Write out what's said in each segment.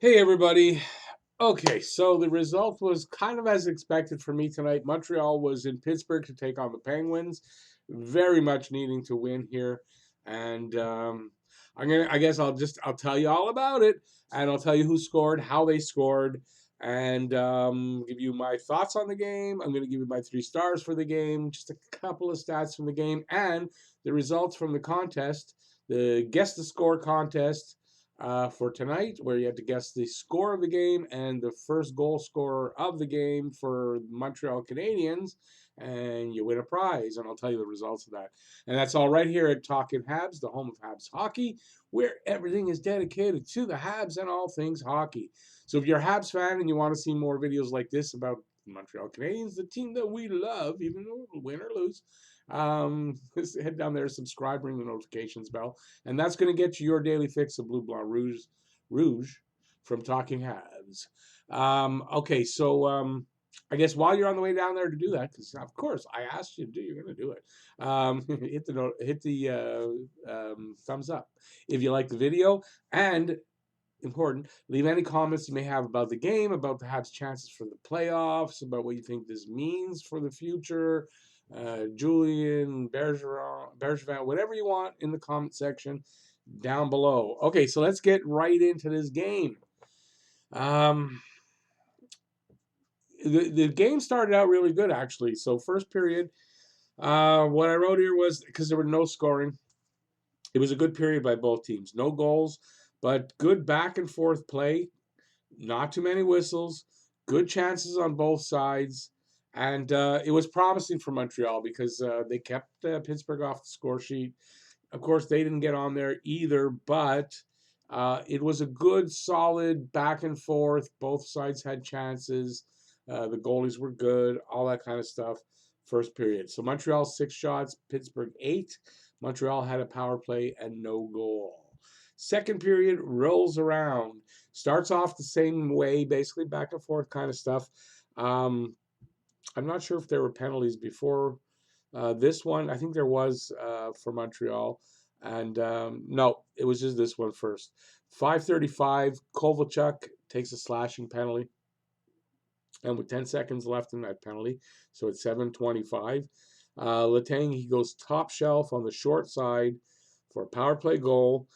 Hey everybody. Okay, so the result was kind of as expected for me tonight. Montreal was in Pittsburgh to take on the Penguins, very much needing to win here, and I guess I'll tell you all about it, and I'll tell you who scored, how they scored, and give you my thoughts on the game. I'm going to give you my 3 stars for the game, just a couple of stats from the game, and the results from the contest, the guess the score contest for tonight, where you had to guess the score of the game and the first goal scorer of the game for Montreal Canadiens, and you win a prize. And I'll tell you the results of that. And that's all right here at Talking Habs, the home of Habs hockey, where everything is dedicated to the Habs and all things hockey. So if you're a Habs fan and you want to see more videos like this about Montreal Canadiens, the team that we love, even though win or lose, just head down there, subscribe, ring the notifications bell, and that's going to get you your daily fix of Blue Blanc Rouge from Talking Habs. Okay, so I guess while you're on the way down there to do that, because of course I asked you to do, you're going to do it. Hit the thumbs up if you like the video, and important, leave any comments you may have about the game, about the Habs' chances for the playoffs, about what you think this means for the future. Julian, Bergeron, whatever you want in the comment section down below. Okay, so let's get right into this game. The game started out really good, actually. So first period, what I wrote here was, because there were no scoring, it was a good period by both teams. No goals, but good back and forth play. Not too many whistles, good chances on both sides, and it was promising for Montreal because they kept Pittsburgh off the score sheet. Of course, they didn't get on there either, but it was a good, solid back and forth. Both sides had chances. The goalies were good, all that kind of stuff. First period. So Montreal 6 shots, Pittsburgh 8. Montreal had a power play and no goal. Second period rolls around. Starts off the same way, basically back and forth kind of stuff. Um, I'm not sure if there were penalties before this one. I think there was for Montreal. And no, it was just this one first. 5:35, Kovalchuk takes a slashing penalty. And with 10 seconds left in that penalty, so it's 7:25. Letang, he goes top shelf on the short side for a power play goal.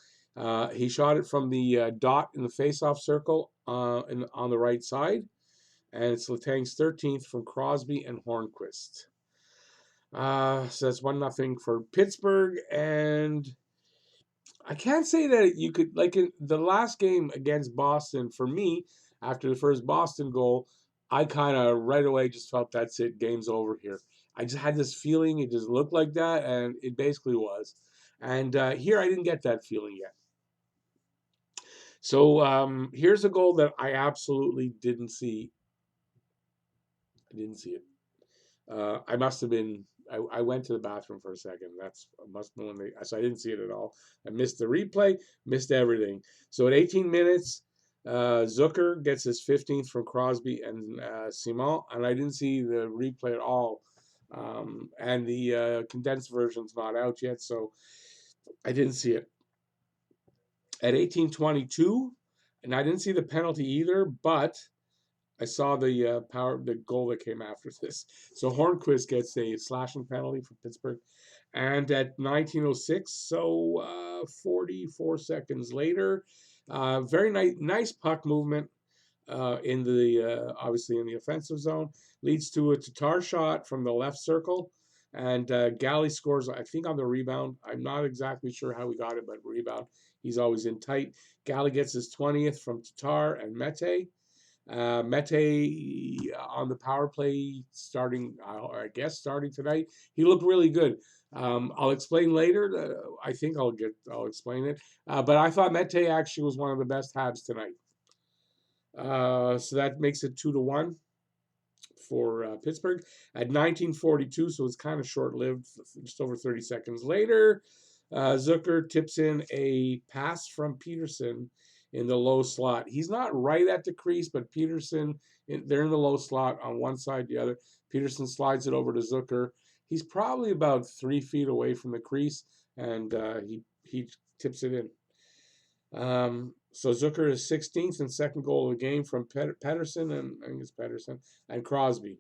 He shot it from the dot in the faceoff circle on the right side, and it's Letang's 13th from Crosby and Hornquist. So that's 1-0 for Pittsburgh, and I can't say that you could, like in the last game against Boston, for me, after the first Boston goal, I kind of right away just felt that's it, game's over here. I just had this feeling it just looked like that, and it basically was. And here I didn't get that feeling yet. So here's a goal that I absolutely didn't see. I didn't see it. I must have been. I went to the bathroom for a second. That's must have been when so I didn't see it at all. I missed the replay, missed everything. So at 18 minutes, Zucker gets his 15th from Crosby and Simon, and I didn't see the replay at all. And the condensed version's not out yet, so I didn't see it. At 18:22, and I didn't see the penalty either, but I saw the goal that came after this. So Hornquist gets a slashing penalty for Pittsburgh, and at 19:06, so 44 seconds later, very nice puck movement in the obviously in the offensive zone, leads to a Tatar shot from the left circle, and Galley scores, I think, on the rebound. I'm not exactly sure how he got it, but rebound. He's always in tight. Galley gets his 20th from Tatar and Mete. Mete on the power play starting, I guess starting tonight. He looked really good. I'll explain later. I think I'll explain it. But I thought Mete actually was one of the best Habs tonight. So that makes it 2-1 for Pittsburgh at 19:42. So it's kind of short-lived. Just over 30 seconds later, Zucker tips in a pass from Peterson in the low slot. He's not right at the crease, but Peterson, they're in the low slot on one side, the other. Peterson slides it over to Zucker. He's probably about 3 feet away from the crease, and he tips it in. So Zucker is 16th and second goal of the game from Pedersen, and I think it's Pedersen and Crosby.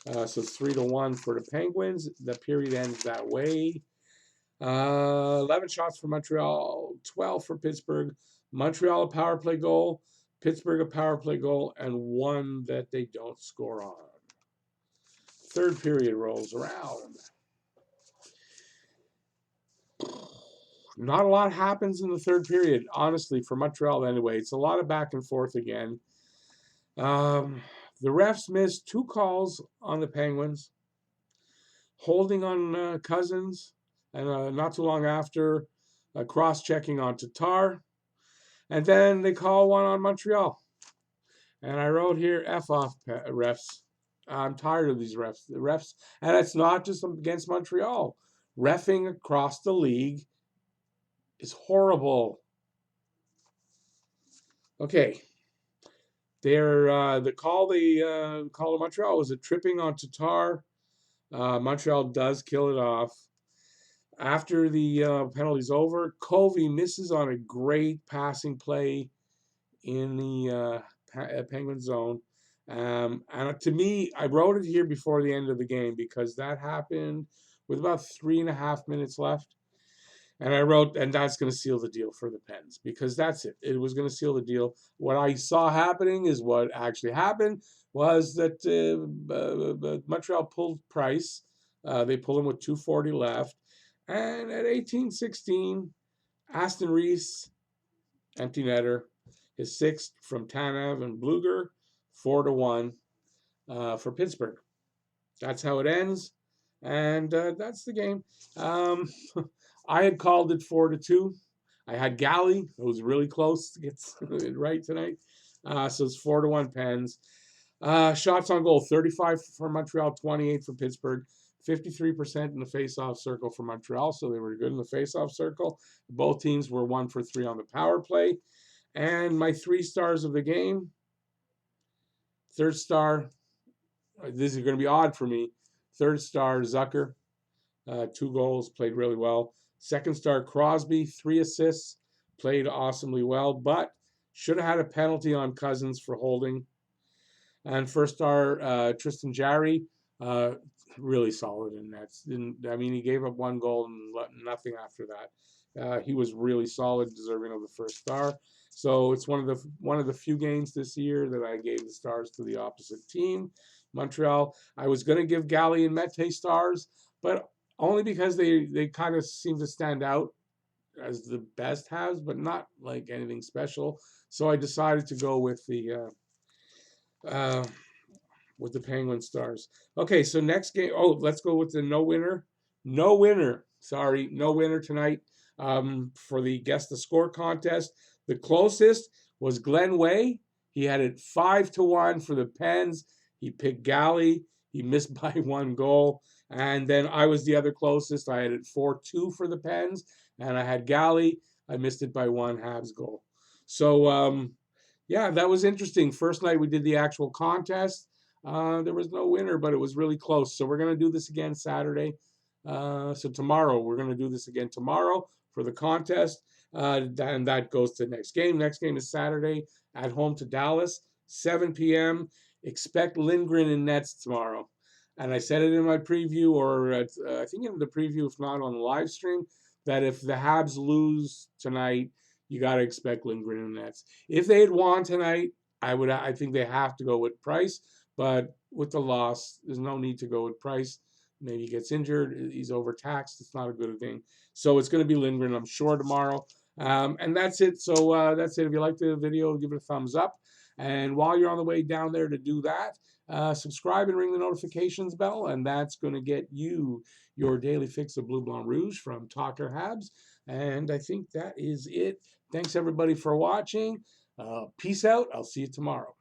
So it's 3-1 for the Penguins. The period ends that way. 11 shots for Montreal, 12 for Pittsburgh. Montreal a power play goal, Pittsburgh a power play goal, and one that they don't score on. Third period rolls around. Not a lot happens in the third period, honestly, for Montreal anyway. It's a lot of back and forth again. The refs missed 2 calls on the Penguins, holding on Cousins, and not too long after, cross-checking on Tatar. And then they call one on Montreal. And I wrote here, F off, refs. I'm tired of these refs. The refs, and it's not just against Montreal. Reffing across the league is horrible. Okay. The call to Montreal was a tripping on Tatar. Montreal does kill it off. After the penalty's over, Covey misses on a great passing play in the Penguin zone. And to me, I wrote it here before the end of the game because that happened with about 3.5 minutes left. And I wrote, and that's going to seal the deal for the Pens because that's it. It was going to seal the deal. What I saw happening is what actually happened was that Montreal pulled Price. They pulled him with 2:40 left. And at 18-16, Aston Reese, empty netter, his 6th from Tanev and Bluger, 4-1 for Pittsburgh. That's how it ends. And that's the game. I had called it 4-2. I had Galley. It was really close to get it right tonight. So it's 4-1 Pens. Shots on goal, 35 for Montreal, 28 for Pittsburgh. 53% in the face-off circle for Montreal, so they were good in the face-off circle. Both teams were 1 for 3 on the power play. And my 3 stars of the game, third star, this is going to be odd for me. Third star, Zucker, 2 goals, played really well. Second star, Crosby, 3 assists, played awesomely well, but should have had a penalty on Cousins for holding. And first star, Tristan Jarry, really solid in that. He gave up 1 goal and nothing after that. He was really solid, deserving of the first star. So it's one of the few games this year that I gave the stars to the opposite team. Montreal, I was going to give Galley and Mete stars, but only because they kind of seem to stand out as the best Habs, but not like anything special. So I decided to go with the Penguin stars. Okay, so next game. Oh, let's go with the no winner. No winner. Sorry, no winner tonight for the Guess the Score contest. The closest was Glenn Way. He had it 5-1 for the Pens. He picked Galley. He missed by 1 goal. And then I was the other closest. I had it 4-2 for the Pens. And I had Galley. I missed it by 1 Habs goal. So, yeah, that was interesting. First night we did the actual contest. There was no winner, but it was really close. So we're going to do this again Saturday. So tomorrow, we're going to do this again tomorrow for the contest. And that goes to the next game. Next game is Saturday at home to Dallas, 7 p.m. Expect Lindgren in nets tomorrow. And I said it in my preview, or I think in the preview, if not on the live stream, that if the Habs lose tonight, you got to expect Lindgren in nets. If they had won tonight, I think they have to go with Price. But with the loss, there's no need to go with Price. Maybe he gets injured. He's overtaxed. It's not a good thing. So it's going to be Lindgren, I'm sure, tomorrow. And that's it. So that's it. If you like the video, give it a thumbs up. And while you're on the way down there to do that, subscribe and ring the notifications bell. And that's going to get you your daily fix of Blue Blanc Rouge from Talker Habs. And I think that is it. Thanks, everybody, for watching. Peace out. I'll see you tomorrow.